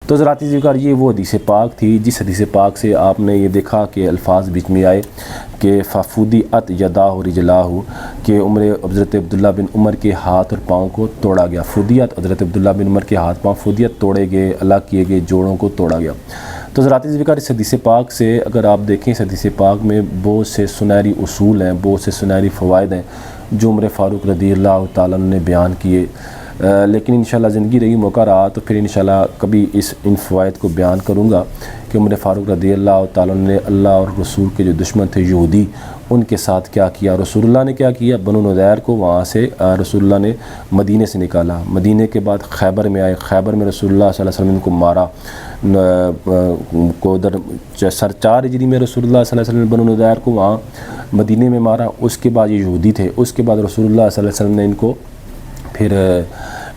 تو حضرات ذکر یہ وہ حدیث پاک تھی جس حدیث پاک سے آپ نے یہ دیکھا کہ الفاظ بیچ میں آئے کہ ففودیت یداہ رجلاہ، کہ حضرت عبداللہ بن عمر کے ہاتھ اور پاؤں کو توڑا گیا۔ فودیت، حضرت عبداللہ بن عمر کے ہاتھ پاؤں فودیت توڑے گئے، الگ کیے گئے، جوڑوں کو توڑا گیا۔ تو حضرات ذکر اس حدیث پاک سے اگر آپ دیکھیں، اس حدیث پاک میں بہت سے سنہری اصول ہیں، بہت سے سنہری فوائد ہیں جو عمر فاروق رضی اللہ تعالیٰ عنہ نے بیان کیے، لیکن انشاءاللہ زندگی رہی، موقع رہا تو پھر انشاءاللہ کبھی ان فوائد کو بیان کروں گا کہ عمر فاروق رضی اللہ تعالیٰ عنہ نے اللہ اور رسول کے جو دشمن تھے یہودی، ان کے ساتھ کیا کیا، رسول اللہ نے کیا کیا۔ بنو نضیر کو وہاں سے رسول اللہ نے مدینے سے نکالا، مدینے کے بعد خیبر میں آئے، خیبر میں رسول اللہ صلی اللہ علیہ وسلم ان کو مارا، کو ادھر سر 4 ہجری میں رسول اللہ صلی اللہ علیہ وسلم نے بنو نضیر کو وہاں مدینے میں مارا۔ اس کے بعد یہ یہودی تھے، اس کے بعد رسول اللہ صلی اللہ علیہ وسلم نے ان کو پھر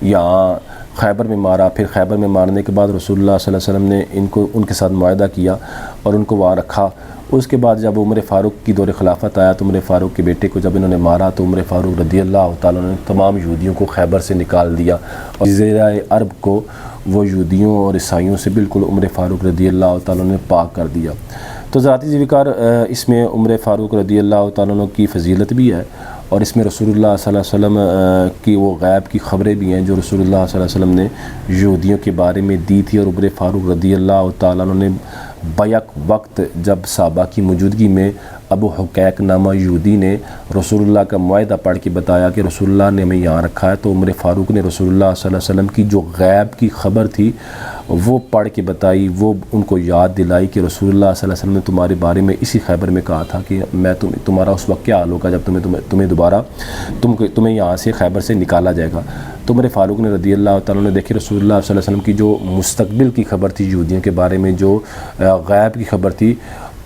یہاں خیبر میں مارا، پھر خیبر میں مارنے کے بعد رسول اللہ صلی اللہ علیہ وسلم نے ان کے ساتھ معاہدہ کیا اور ان کو وہاں رکھا۔ اس کے بعد جب عمر فاروق کی دور خلافت آیا تو عمر فاروق کے بیٹے کو جب انہوں نے مارا تو عمر فاروق رضی اللہ تعالیٰ نے تمام یہودیوں کو خیبر سے نکال دیا اور جزیرہ عرب کو وہ یہودیوں اور عیسائیوں سے بالکل عمر فاروق رضی اللہ تعالیٰ نے پاک کر دیا۔ تو ذاتی ذکر اس میں عمر فاروق رضی اللہ تعالیٰ عنہ کی فضیلت بھی ہے، اور اس میں رسول اللہ صلی اللہ علیہ وسلم کی وہ غیب کی خبریں بھی ہیں جو رسول اللہ صلی اللہ علیہ وسلم نے یہودیوں کے بارے میں دی تھی، اور عمر فاروق رضی اللہ تعالیٰ عنہ نے بیک وقت جب صحابہ کی موجودگی میں ابو حقیق نامہ یہودی نے رسول اللہ کا معاہدہ پڑھ کے بتایا کہ رسول اللہ نے ہمیں یہاں رکھا ہے، تو عمر فاروق نے رسول اللہ صلی اللہ علیہ وسلم کی جو غیب کی خبر تھی وہ پڑھ کے بتائی، وہ ان کو یاد دلائی کہ رسول اللہ صلی اللہ علیہ وسلم نے تمہارے بارے میں اسی خیبر میں کہا تھا کہ میں تمہارا اس وقت کیا حال ہوگا جب تمہیں دوبارہ تمہیں یہاں سے خیبر سے نکالا جائے گا۔ تو عمر فاروق نے رضی اللہ تعالیٰ نے دیکھے رسول اللہ صلی اللہ علیہ وسلم کی جو مستقبل کی خبر تھی، یہودیوں کے بارے میں جو غیب کی خبر تھی،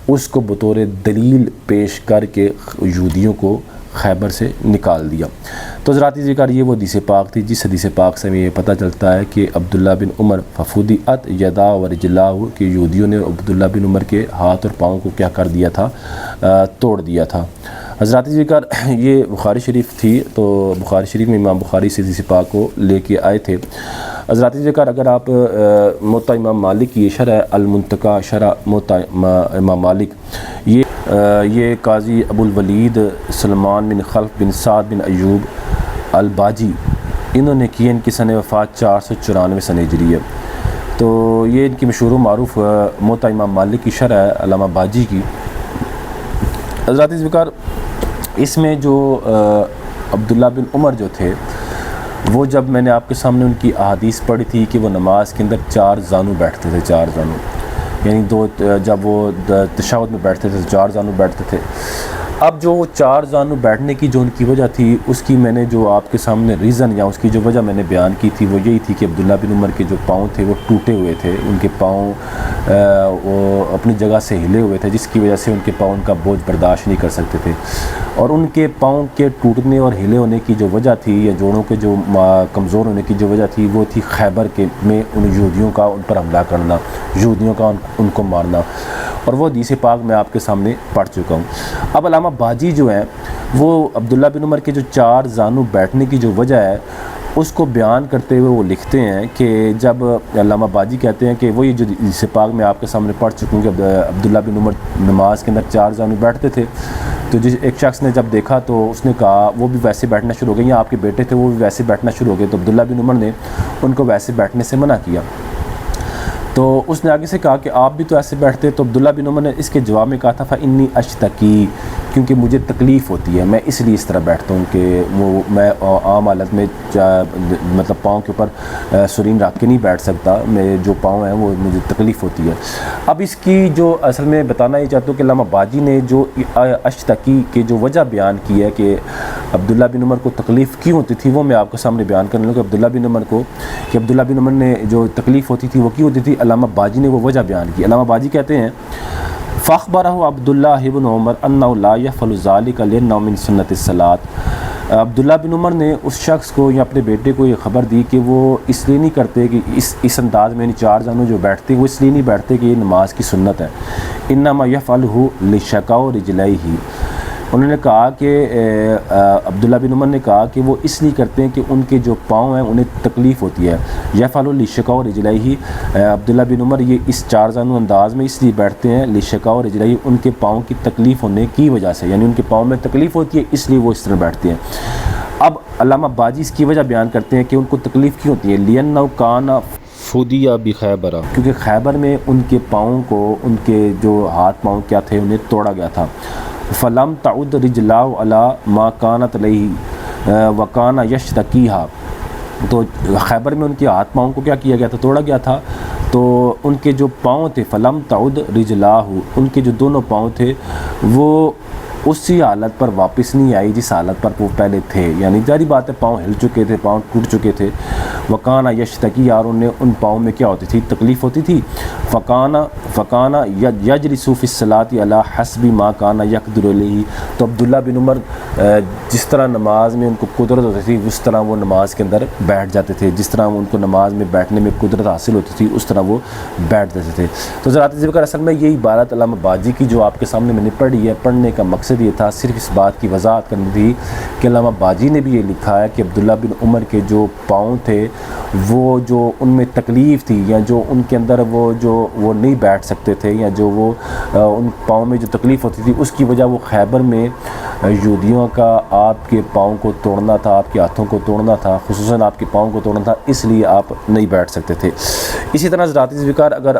اس کو بطور دلیل پیش کر کے یہودیوں کو خیبر سے نکال دیا۔ تو حضرات ذکر یہ وہ حدیث پاک تھی جس حدیث پاک سے ہمیں یہ پتہ چلتا ہے کہ عبداللہ بن عمر ففودیت یدا و رجلاہ، کہ یہودیوں نے عبداللہ بن عمر کے ہاتھ اور پاؤں کو کیا کر دیا تھا، توڑ دیا تھا۔ حضرات ذکر یہ بخاری شریف تھی، تو بخاری شریف میں امام بخاری سے حدیث پاک کو لے کے آئے تھے۔ حضرات ذکر اگر آپ موطا امام مالک کی شرح المنتقی، شرح موطا امام مالک، یہ قاضی ابو الولید سلمان بن خلف بن سعد بن ایوب الباجی انہوں نے کی، ان کی سن وفات 494 سن ہجری ہے۔ تو یہ ان کی مشہور و معروف موطا امام مالک کی شرح ہے علامہ باجی کی۔ حضرات ذکر اس میں جو عبداللہ بن عمر جو تھے، وہ جب میں نے آپ کے سامنے ان کی احادیث پڑھی تھی کہ وہ نماز کے اندر 4 زانو بیٹھتے تھے، 4 زانو، یعنی جب وہ تشہد میں بیٹھتے تھے 4 زانو بیٹھتے تھے۔ اب جو 4 زانو بیٹھنے کی جو ان کی وجہ تھی، اس کی میں نے جو آپ کے سامنے ریزن یا اس کی جو وجہ میں نے بیان کی تھی وہ یہی تھی کہ عبداللہ بن عمر کے جو پاؤں تھے وہ ٹوٹے ہوئے تھے، ان کے پاؤں وہ اپنی جگہ سے ہلے ہوئے تھے، جس کی وجہ سے ان کے پاؤں کا بوجھ برداشت نہیں کر سکتے تھے، اور ان کے پاؤں کے ٹوٹنے اور ہلے ہونے کی جو وجہ تھی یا جوڑوں کے جو کمزور ہونے کی جو وجہ تھی وہ تھی خیبر کے میں ان یہودیوں کا ان پر حملہ کرنا، یہودیوں کا ان کو مارنا، اور وہ حدیث پاک میں آپ کے سامنے پڑھ چکا ہوں۔ اب علامہ باجی جو ہیں وہ عبداللہ بن عمر کے جو 4 زانو بیٹھنے کی جو وجہ ہے اس کو بیان کرتے ہوئے وہ لکھتے ہیں کہ جب علامہ باجی کہتے ہیں کہ وہی جو حدیث پاک میں آپ کے سامنے پڑھ چکوں کہ عبداللہ بن عمر نماز کے اندر 4 زانو بیٹھتے تھے، تو ایک شخص نے جب دیکھا تو اس نے کہا وہ بھی ویسے بیٹھنا شروع ہو گئے، یا آپ کے بیٹے تھے وہ بھی ویسے بیٹھنا شروع ہو گئے، تو عبداللہ بن عمر نے ان کو ویسے بیٹھنے سے منع کیا۔ تو اس نے آگے سے کہا کہ آپ بھی تو ایسے بیٹھتے، تو عبداللہ بن عمر نے اس کے جواب میں کہا تھا فَإِنِّي أَشْتَكِي، کیونکہ مجھے تکلیف ہوتی ہے، میں اس لیے اس طرح بیٹھتا ہوں کہ میں عام حالت میں مطلب پاؤں کے اوپر سرین رکھ کے نہیں بیٹھ سکتا، میرے جو پاؤں ہیں وہ مجھے تکلیف ہوتی ہے۔ اب اس کی جو اصل میں بتانا یہ چاہتا ہوں کہ علامہ باجی نے جو اشتکی کی جو وجہ بیان کی ہے کہ عبداللہ بن عمر کو تکلیف کیوں ہوتی تھی، وہ میں آپ کے سامنے بیان کرنے لگا کہ عبداللہ بن عمر نے جو تکلیف ہوتی تھی وہ کیوں ہوتی تھی، علامہ باجی نے وہ وجہ بیان کی۔ علامہ باجی کہتے ہیں فَأَخْبَرَهُ عبداللہ بن عمر أَنَّهُ لَا يَفْعَلُ ذَلِكَ لِأَنَّهُ مِن سُنَّةِ الصَّلَاةِ، عبداللہ بن عمر نے اس شخص کو یا اپنے بیٹے کو یہ خبر دی کہ وہ اس لیے نہیں کرتے کہ اس انداز میں 4 زانو جو بیٹھتے وہ اس لیے نہیں بیٹھتے کہ یہ نماز کی سنت ہے، إِنَّمَا يَفْعَلُهُ لِشَقَاءِ رِجْلَيْهِ، انہوں نے کہا کہ عبداللہ بن عمر نے کہا کہ وہ اس لیے کرتے ہیں کہ ان کے جو پاؤں ہیں انہیں تکلیف ہوتی ہے. یفعل لشقاء رجلیہ، عبداللہ بن عمر یہ اس چار زانو انداز میں اس لیے بیٹھتے ہیں لشقاء رجلیہ، ان کے پاؤں کی تکلیف ہونے کی وجہ سے، یعنی ان کے پاؤں میں تکلیف ہوتی ہے اس لیے وہ اس طرح بیٹھتے ہیں. اب علامہ باجی اس کی وجہ بیان کرتے ہیں کہ ان کو تکلیف کیوں ہوتی ہے. لِأَنَّهُ كَانَ فُدِيَ بِخَيْبَرَ، کیونکہ خیبر میں ان کے پاؤں کو، ان کے جو ہاتھ پاؤں کیا تھے انہیں توڑا گیا تھا. فَلَمْ تَعُدْ رِجْلَاهُ عَلَى مَا كَانَتْ عَلَيْهِ وَكَانَ يَشْتَكِيهَا، تو خیبر میں ان کے ہاتھ پاؤں کو کیا کیا گیا تھا، توڑا گیا تھا. تو ان کے جو پاؤں تھے فلم تعود رجلاہ، ان کے جو دونوں پاؤں تھے وہ اسی حالت پر واپس نہیں آئی جس حالت پر وہ پہلے تھے. یعنی ظاہری بات ہے پاؤں ہل چکے تھے، پاؤں ٹوٹ چکے تھے. وکانہ یشتکی، اور ان پاؤں میں کیا ہوتی تھی، تکلیف ہوتی تھی. فکانہ یجلس فی الصلاۃ علی حسب ما کان یقدر علیہ، تو عبداللہ بن عمر جس طرح نماز میں ان کو قدرت ہوتی تھی اس طرح وہ نماز کے اندر بیٹھ جاتے تھے، جس طرح ان کو نماز میں بیٹھنے میں قدرت حاصل ہوتی تھی اس طرح وہ بیٹھ جاتے تھے. تو حضرات ذکر اصل میں یہ عبارت علامہ باجی کی جو آپ کے سامنے میں نے پڑھی ہے، پڑھنے کا مقصد یہ تھا صرف اس بات کی وضاحت کرنی تھی کہ علامہ باجی نے بھی یہ لکھا ہے کہ عبداللہ بن عمر کے جو پاؤں تھے وہ جو ان میں تکلیف تھی، یا جو ان کے اندر وہ نہیں بیٹھ سکتے تھے، یا جو وہ ان پاؤں میں جو تکلیف ہوتی تھی اس کی وجہ وہ خیبر میں یہودیوں کا آپ کے پاؤں کو توڑنا تھا، آپ کے ہاتھوں کو توڑنا تھا، خصوصاً آپ کے پاؤں کو توڑنا تھا، اس لیے آپ نہیں بیٹھ سکتے تھے. اسی طرح حضرات ذکر اگر